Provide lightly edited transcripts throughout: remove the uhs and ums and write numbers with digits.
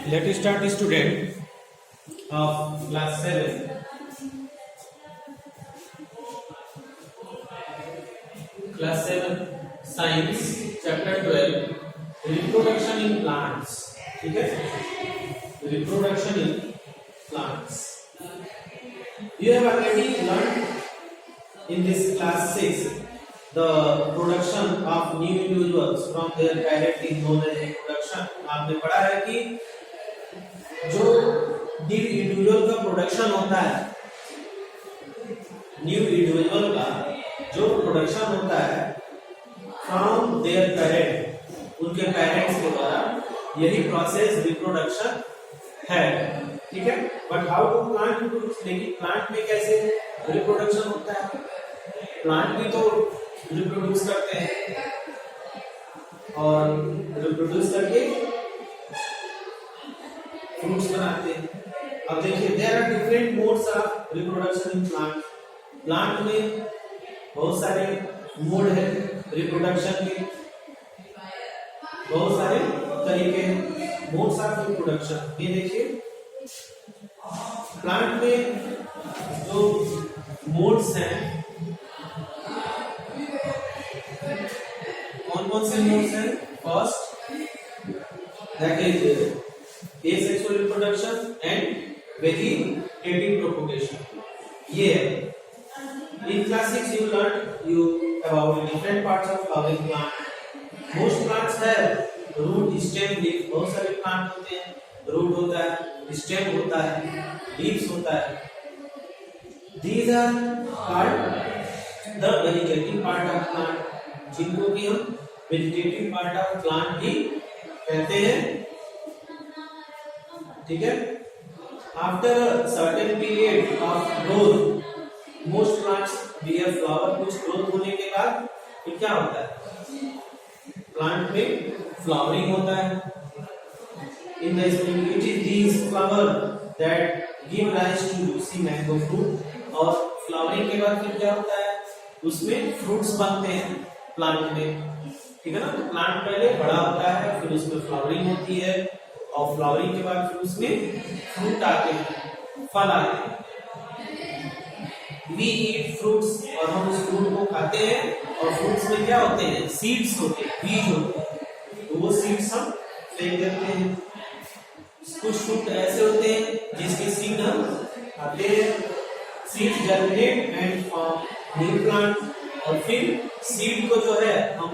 Let us start, student of class 7. Class 7 Science Chapter 12 Reproduction in Plants. ठीक है, Reproduction in Plants. You have already learned in this class 6 the production of new individuals from their parent is known as reproduction. आपने पढ़ा है कि जो new individual का production होता है, न्यू इंडिविजुअल का जो प्रोडक्शन होता है फ्रॉम देयर पेरेंट, उनके पेरेंट्स के द्वारा, यही प्रोसेस रिप्रोडक्शन है. ठीक है, but how to plant reproduce, लेकिन प्लांट में कैसे रिप्रोडक्शन होता है? प्लांट भी तो रिप्रोड्यूस करते हैं और रिप्रोड्यूस करके फ्रूट्स बनाते हैं. अब देखिए, there are different modes of reproduction in plant. Plant में बहुत सारे मोड है रिप्रोडक्शन के, बहुत सारे तरीके हैं मोड्स ऑफ रिप्रोडक्शन. ये देखिए, प्लांट में जो मोड्स हैं, कौन कौन से मोड्स हैं? First that is asexual reproduction and vegetative propagation. ये है. In class 6 you learned about different parts of flowering plant. Most plants have root, stem, leaf. बहुत सारे प्लांट होते हैं, रूट होता है, स्टेम होता है, लीव्स होता है. These are called the vegetative part of plant, जिनको कि हम vegetative part of plant भी कहते हैं. ठीक है. After certain period of growth, most plants bear flower. कुछ ग्रोथ होने के बाद फिर क्या होता है? प्लांट में फ्लावरिंग होता है. In the spring it is these flower that give rise to juicy mango fruit. और फ्लावरिंग के बाद फिर क्या होता है? उसमें फ्रूट्स बनते हैं प्लांट में. ठीक है ना. तो प्लांट पहले बड़ा होता है, फिर उसमें फ्लावरिंग होती है, और फ्लावरिंग के बाद फिर उसमें फ्रूट आते हैं, फल आते हैं. वी ईट फ्रूट्स, और हम उस फ्रूट को खाते हैं. और फ्रूट्स में क्या होते हैं? सीड्स होते हैं, बीज होते हैं. तो वो सीड्स हम फेंक देते हैं. कुछ फ्रूट ऐसे होते हैं जिसके सीड हम खाते हैं. Seeds germinate and form new plant. और फिर सीड को जो है हम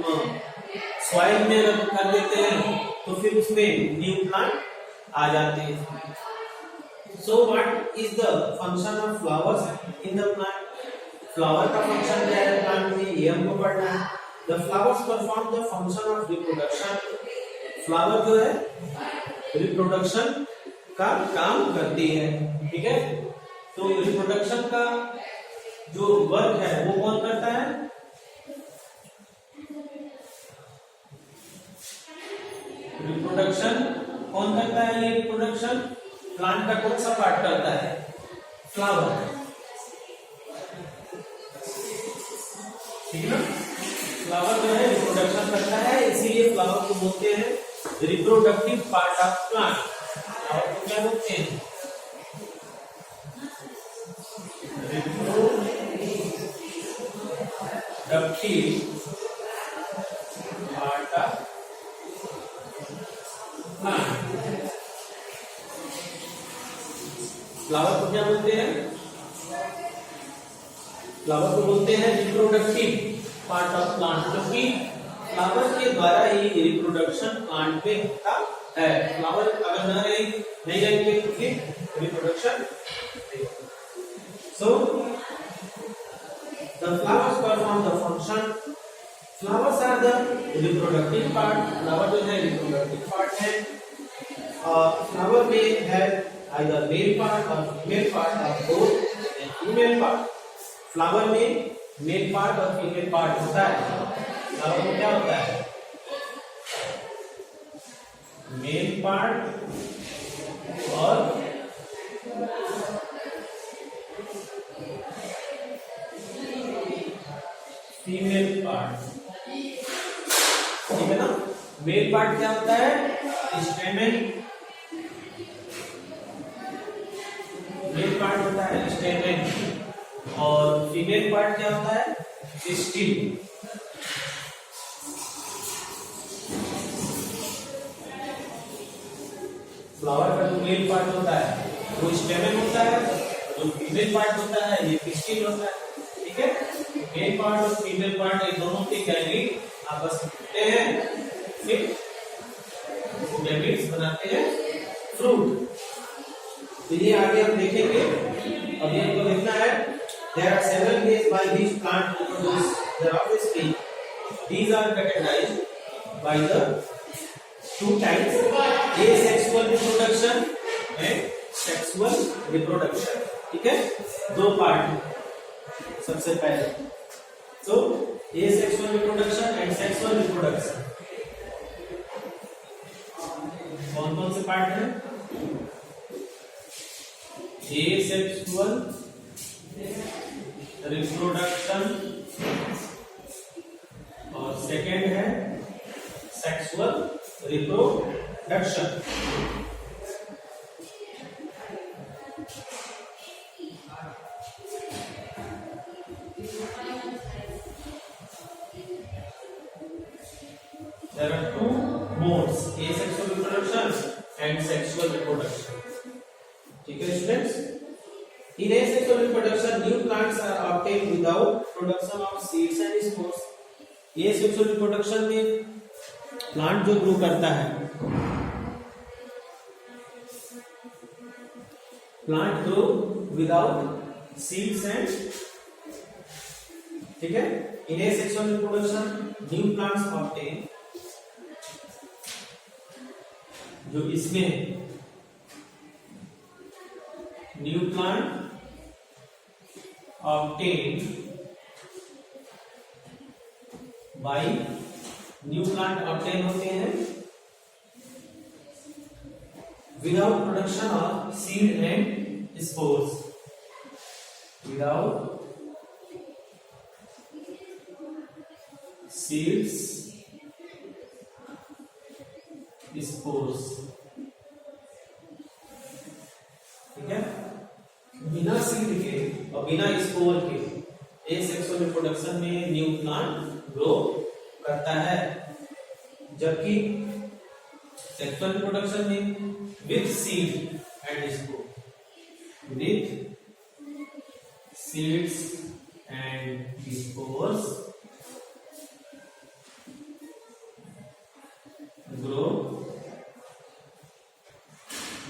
सॉइल में रख कर देते हैं, तो फिर उसमें न्यू प्लांट आ जाते हैं. So what is the function of flowers in the plant? Flower का फंक्शन क्या है प्लांट में, ये हमको पढ़ना है. The flowers perform the function of reproduction. Flower जो है रिप्रोडक्शन का काम करती है. ठीक है. तो रिप्रोडक्शन का जो वर्क है वो कौन करता है? रिप्रोडक्शन कौन करता है? ये रिप्रोडक्शन प्लांट का कौन सा पार्ट करता है? फ्लावर. ठीक है ना. फ्लावर जो है रिप्रोडक्शन करता है, इसीलिए फ्लावर को बोलते हैं reproductive part of plant. Flower को क्या बोलते हैं? रिप्रोडक्टिव पार्ट ऑफ फ्लावर को क्या बोलते हैं? फ्लावर को बोलते हैं रिप्रोडक्टिव पार्ट ऑफ प्लांट, क्योंकि फ्लावर के द्वारा ही रिप्रोडक्शन प्लांट में होता है. फ्लावर अगर नहीं रहेंगे तो फिर reproduction. So the flowers perform the function. Flowers are the reproductive part. Flower जो है रिप्रोडक्टिव पार्ट है. फ्लावर में है either male part or female part or both and female part. Flower में मेल पार्ट और फीमेल पार्ट होता है. Flower में क्या होता है? मेल पार्ट और फीमेल पार्ट. ठीक है ना. मेल पार्ट क्या होता है? स्टेमेन होता है स्टेमेन, और फीमेल पार्ट क्या होता है स्टिल। फ्लावर का जो मेल पार्ट होता है वो स्टेमेन होता है, जो फीमेल पार्ट होता है ये पिस्टिल होता है। ठीक है, मेल पार्ट और फीमेल पार्ट ये दोनों के गैमेट आपस में मिलते हैं, फिर गैमेट्स बनाते हैं फ्रूट। तो ये आगे हम देखेंगे। अभी हमको देखना है there are several ways by which plant produce their offspring. These are categorized by the two types, asexual reproduction and sexual reproduction. ठीक है, दो पार्ट सबसे पहले। तो asexual reproduction and sexual reproduction कौन कौन से पार्ट हैं? asexual रिप्रोडक्शन और सेकेंड है sexual reproduction. There are two modes, asexual reproduction and sexual reproduction. ठीक है students, in asexual reproduction new plants are obtained without production of seeds and spores. asexual reproduction में plant जो grow करता है, plant grow without seeds and, ठीक है, in asexual reproduction new plants obtained, जो इसमें new plant obtained by new plant obtain होते हैं without production of seed and spores, without seeds spores। ठीक है, बिना सीड के और बिना स्पोर के एसेक्सुअल रिप्रोडक्शन में न्यू प्लांट ग्रो करता है, जबकि सेक्सुअल रिप्रोडक्शन में with seed and spore, with seeds and spores grow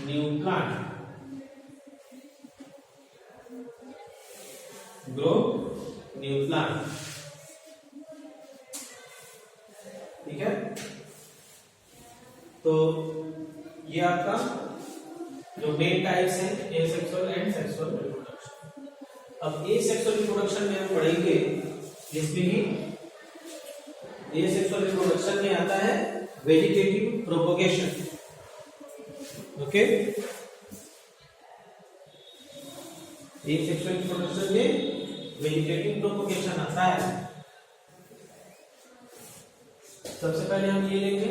new plant, grow new plant. ठीक है, तो ये आपका जो मेन टाइप्स हैं एसेक्सुअल एंड सेक्सुअल रिप्रोडक्शन। अब एसेक्सुअल रिप्रोडक्शन में हम पढ़ेंगे जिसमें कि एसेक्सुअल रिप्रोडक्शन में आता है vegetative propagation. Okay, asexual reproduction में वेजिटेटिव प्रोपोगेशन आता है। सबसे पहले हम ये लेंगे,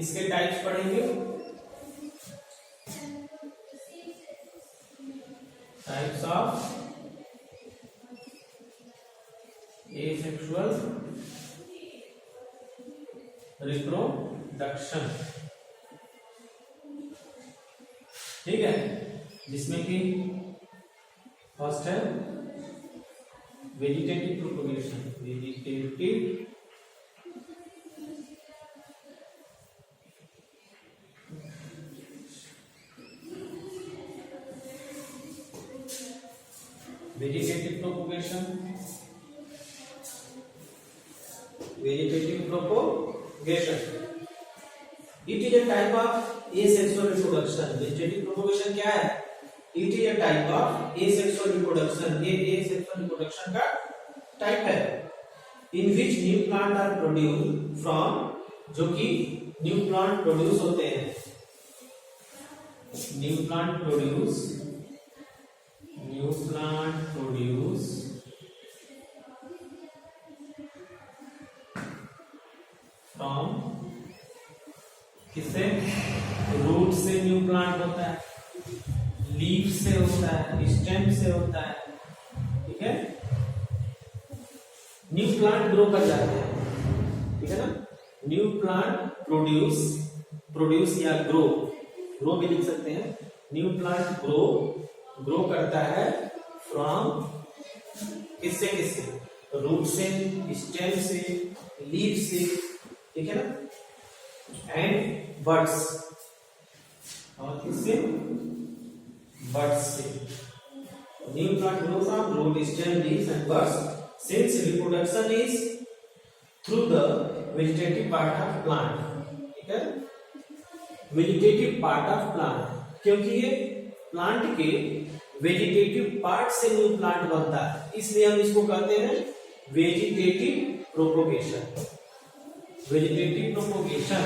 इसके टाइप्स पढ़ेंगे। Types of asexual reproduction. ठीक है, जिसमें कि फर्स्ट है vegetative propagation. Vegetative vegetative propagation, vegetative propagation, it is a type of asexual reproduction। vegetative propagation क्या है? it is a type of asexual reproduction। ये asexual reproduction का टाइप है in which new plant are produced from, जो कि new plant produce होते हैं, new plant produce from, किससे? रूट से न्यू प्लांट होता है, लीफ से होता है, स्टेम से होता है, ठीक है। न्यू प्लांट ग्रो कर जाते हैं, ठीक है ना। न्यू प्लांट प्रोड्यूस या ग्रो भी लिख सकते हैं। न्यू प्लांट ग्रो करता है फ्रॉम किससे, रूट से, स्टेम से, लीफ से, ठीक है ना, एंड बड्स, और किससे, बड्स से। New plant grow from root, stem, leaf and buds since reproduction is through the vegetative part of plant, ठीक है। वेजिटेटिव पार्ट ऑफ प्लांट, क्योंकि ये प्लांट के वेजिटेटिव पार्ट से न्यू प्लांट बनता है, इसलिए हम इसको कहते हैं वेजिटेटिव प्रोपोगेशन। वेजिटेटिव प्रोपोगेशन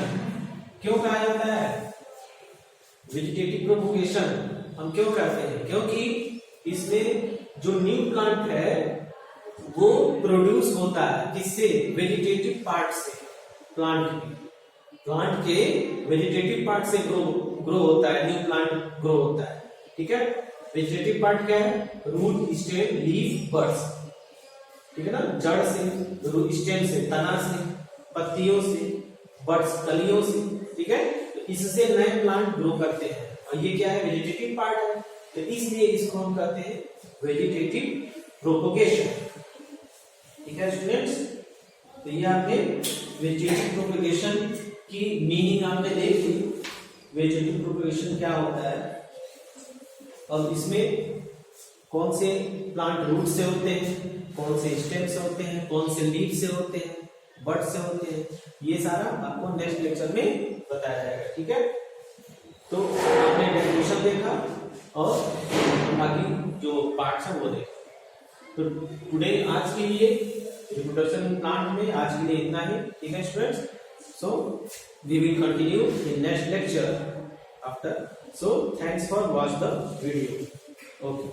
क्यों कहा जाता है? वेजिटेटिव प्रोपोगेशन हम क्यों कहते हैं? क्योंकि इसमें जो न्यू प्लांट है वो प्रोड्यूस होता है किससे? वेजिटेटिव पार्ट से। प्लांट के वेजिटेटिव पार्ट से ग्रो होता है, न्यू प्लांट ग्रो होता है, ठीक है। वेजिटेटिव पार्ट क्या है? रूट, स्टेम, लीफ, बड्स, ठीक है ना। जड़ से, स्टेम से, तना से, पत्तियों से, बड्स कलियों से, ठीक है। तो इससे नए प्लांट ग्रो करते हैं, और ये क्या है? वेजिटेटिव पार्ट है, तो इसलिए इसको हम कहते हैं वेजिटेटिव प्रोपोगेशन, ठीक है स्टूडेंट्स। तो ये आपने वेजिटेटिव प्रोपोगेशन की मीनिंग आपने देख ली। वेजिटेटिव प्रोपोगेशन क्या होता है, और इसमें कौन से प्लांट रूट से होते हैं, कौन से स्टेम से होते हैं, कौन से लीफ से होते हैं, बड से होते हैं, ये सारा आपको नेक्स्ट लेक्चर में बताया जाएगा, ठीक है। तो आपने डेफिनेशन देखा और बाकी जो पार्ट्स हैं वो देखा। तो टुडे, आज के लिए रिप्रोडक्शन प्लांट में आज के लिए इतना ही, ठीक है students. So we will continue in next lecture after. So thanks for watch the video. Okay.